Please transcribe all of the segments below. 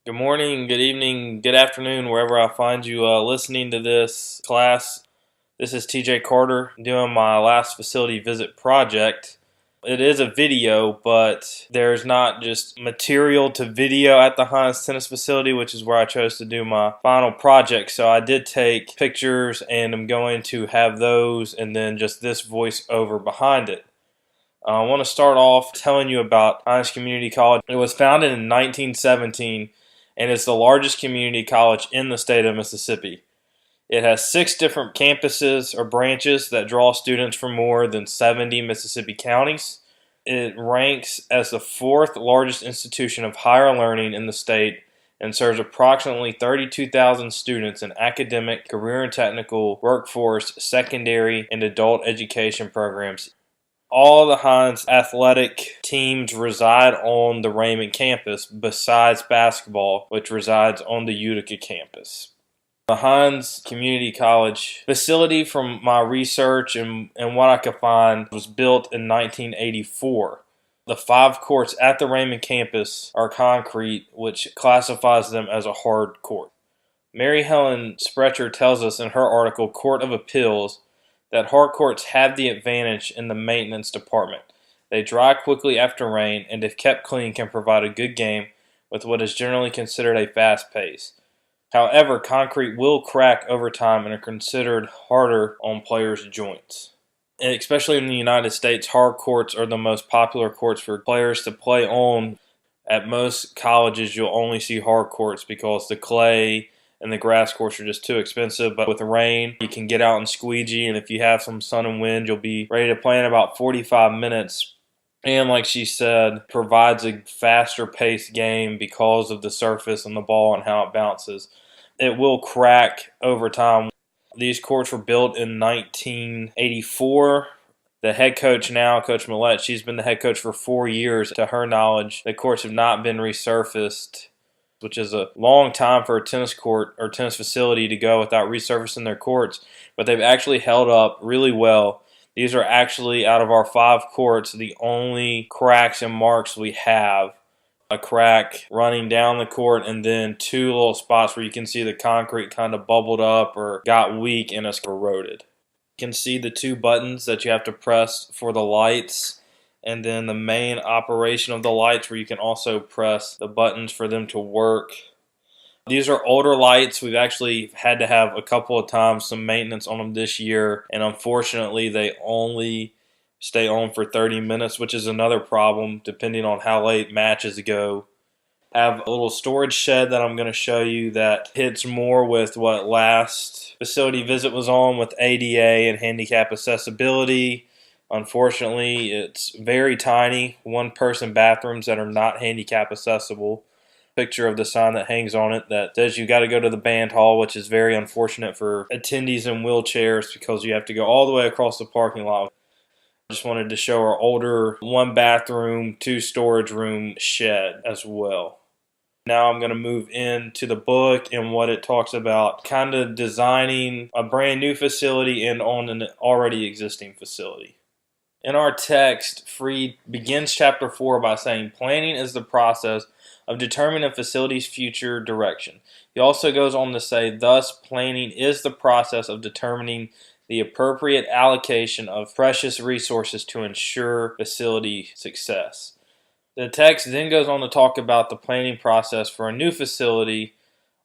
Good morning, good evening, good afternoon, wherever I find you listening to this class. This is TJ Carter doing my last facility visit project. It is a video, but there's not just material to video at the Hinds tennis facility, which is where I chose to do my final project. So I did take pictures and I'm going to have those and then just this voiceover behind it. I want to start off telling you about Hinds Community College. It was founded in 1917 and it's the largest community college in the state of Mississippi. It has 6 different campuses or branches that draw students from more than 70 Mississippi counties. It ranks as the 4th largest institution of higher learning in the state and serves approximately 32,000 students in academic, career and technical, workforce, secondary, and adult education programs. All the Hinds athletic teams reside on the Raymond campus besides basketball, which resides on the Utica campus. The Hinds Community College facility, from my research and what I could find, was built in 1984. The 5 courts at the Raymond campus are concrete, which classifies them as a hard court. Mary Helen Sprecher tells us in her article, Court of Appeals, that hard courts have the advantage in the maintenance department. They dry quickly after rain, and if kept clean can provide a good game with what is generally considered a fast pace. However, concrete will crack over time and are considered harder on players' joints. And especially in the United States, hard courts are the most popular courts for players to play on. At most colleges, you'll only see hard courts because the clay and the grass courts are just too expensive. But with rain, you can get out and squeegee, and if you have some sun and wind, you'll be ready to play in about 45 minutes. And like she said, provides a faster paced game because of the surface and the ball and how it bounces. It will crack over time. These courts were built in 1984. The head coach now, Coach Millette, she's been the head coach for 4 years. To her knowledge, the courts have not been resurfaced, which is a long time for a tennis court or tennis facility to go without resurfacing their courts. But they've actually held up really well. These are actually, out of our 5 courts, the only cracks and marks we have. A crack running down the court and then 2 little spots where you can see the concrete kind of bubbled up or got weak and it's eroded. You can see the 2 buttons that you have to press for the lights, and then the main operation of the lights where you can also press the buttons for them to work. These are older lights. We've actually had to have a couple of times some maintenance on them this year, and unfortunately they only stay on for 30 minutes, which is another problem depending on how late matches go. I have a little storage shed that I'm going to show you that hits more with what last facility visit was on with ADA and handicap accessibility. Unfortunately, it's very tiny, 1-person bathrooms that are not handicap accessible. Picture of the sign that hangs on it that says you got to go to the band hall, which is very unfortunate for attendees in wheelchairs because you have to go all the way across the parking lot. I just wanted to show our older 1-bathroom, 2-storage room shed as well. Now I'm going to move into the book and what it talks about, kind of designing a brand new facility and on an already existing facility. In our text, Freed begins chapter 4 by saying, planning is the process of determining a facility's future direction. He also goes on to say, thus, planning is the process of determining the appropriate allocation of precious resources to ensure facility success. The text then goes on to talk about the planning process for a new facility.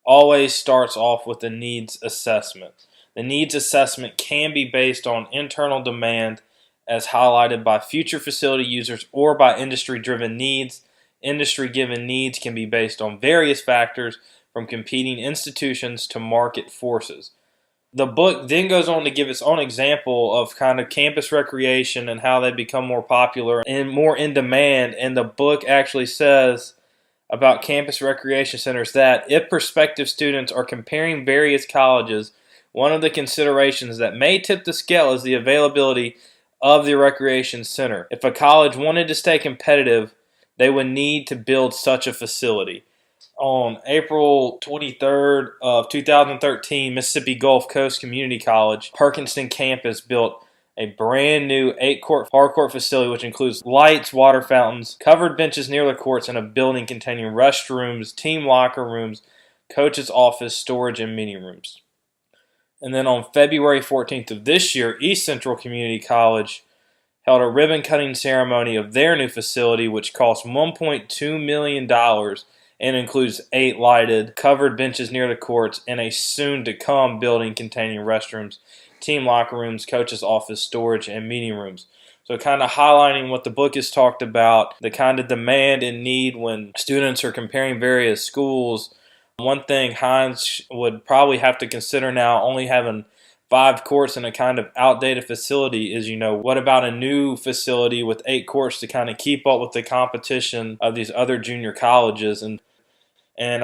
Always starts off with the needs assessment. The needs assessment can be based on internal demand as highlighted by future facility users or by industry-driven needs. Industry-given needs can be based on various factors from competing institutions to market forces. The book then goes on to give its own example of kind of campus recreation and how they become more popular and more in demand. And the book actually says about campus recreation centers that if prospective students are comparing various colleges, one of the considerations that may tip the scale is the availability of the recreation center. If a college wanted to stay competitive, they would need to build such a facility. On April 23rd of 2013, Mississippi Gulf Coast Community College, Perkinston campus built a brand new 8-court hardcourt facility which includes lights, water fountains, covered benches near the courts, and a building containing restrooms, team locker rooms, coach's office, storage, and meeting rooms. And then on February 14th of this year, East Central Community College held a ribbon-cutting ceremony of their new facility, which cost $1.2 million and includes 8 lighted, covered benches near the courts and a soon-to-come building containing restrooms, team locker rooms, coach's office, storage, and meeting rooms. So kind of highlighting what the book has talked about, the kind of demand and need when students are comparing various schools. One thing Hinds would probably have to consider now, only having 5 courts in a kind of outdated facility, is, what about a new facility with 8 courts to kind of keep up with the competition of these other junior colleges? And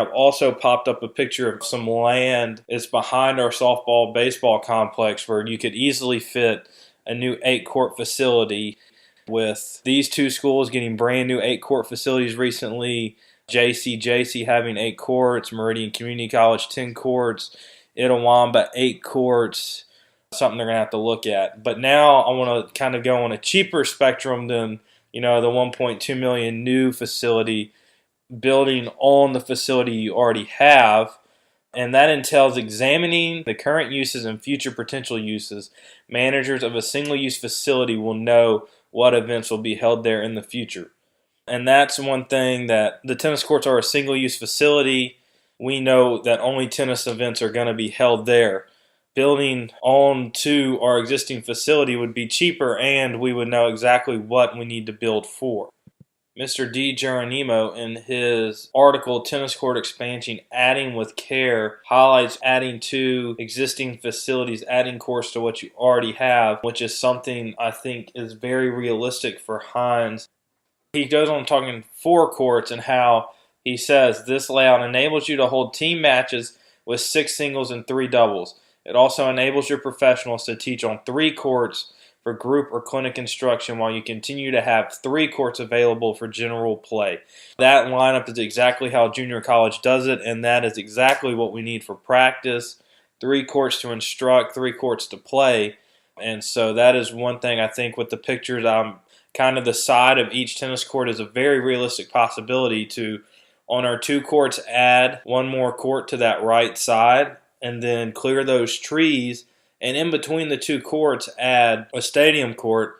I've also popped up a picture of some land. It's behind our softball baseball complex where you could easily fit a new 8-court facility, with these 2 schools getting brand new 8-court facilities recently. JC having 8 courts, Meridian Community College 10 courts, Itawamba 8 courts. Something they're going to have to look at. But now I want to kind of go on a cheaper spectrum than the $1.2 million new facility, building on the facility you already have. And that entails examining the current uses and future potential uses. Managers of a single-use facility will know what events will be held there in the future. And that's one thing, that the tennis courts are a single-use facility. We know that only tennis events are going to be held there. Building on to our existing facility would be cheaper, and we would know exactly what we need to build for. Mr. D. Geronimo, in his article, Tennis Court Expansion, Adding with Care, highlights adding to existing facilities, adding courts to what you already have, which is something I think is very realistic for Hinds. He goes on talking 4 courts and how he says this layout enables you to hold team matches with 6 singles and 3 doubles. It also enables your professionals to teach on 3 courts for group or clinic instruction while you continue to have 3 courts available for general play. That lineup is exactly how junior college does it, and that is exactly what we need for practice. 3 courts to instruct, 3 courts to play. And so that is one thing I think with the pictures, kind of the side of each tennis court is a very realistic possibility to, on our 2 courts, add 1 more court to that right side and then clear those trees. And in between the 2 courts, add a stadium court.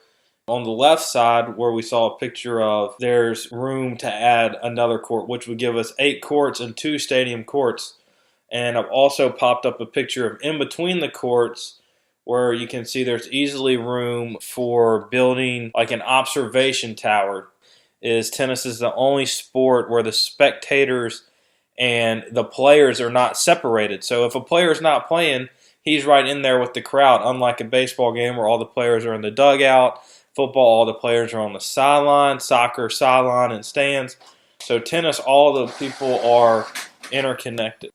On the left side, where we saw a picture of, there's room to add another court, which would give us 8 courts and 2 stadium courts. And I've also popped up a picture of in between the courts, where you can see there's easily room for building like an observation tower. Tennis is the only sport where the spectators and the players are not separated. So if a player's not playing, he's right in there with the crowd, unlike a baseball game where all the players are in the dugout. Football, all the players are on the sideline. Soccer, sideline and stands. So tennis, all the people are interconnected.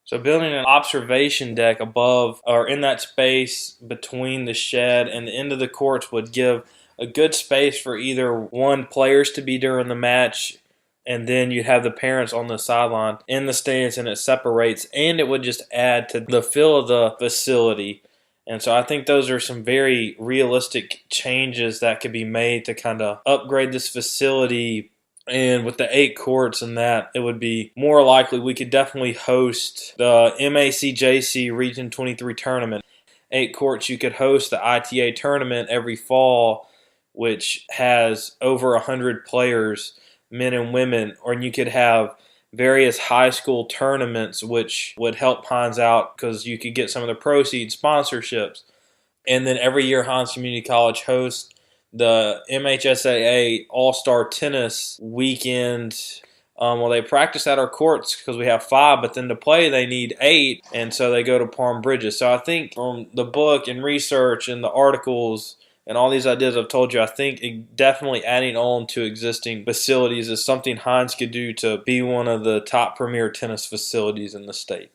So building an observation deck above or in that space between the shed and the end of the courts would give a good space for either one, players to be during the match, and then you have the parents on the sideline in the stands, and it separates, and it would just add to the feel of the facility. And so I think those are some very realistic changes that could be made to kind of upgrade this facility. And with the 8 courts and that, it would be more likely we could definitely host the MACJC Region 23 tournament. 8 courts, you could host the ITA tournament every fall, which has over 100 players, men and women, or you could have various high school tournaments, which would help Hinds out because you could get some of the proceeds, sponsorships. And then every year Hinds Community College hosts the MHSAA All-Star Tennis Weekend. Well, they practice at our courts because we have 5, but then to play they need 8, and so they go to Palm Bridges. So I think from the book and research and the articles and all these ideas I've told you, I think definitely adding on to existing facilities is something Hinds could do to be one of the top premier tennis facilities in the state.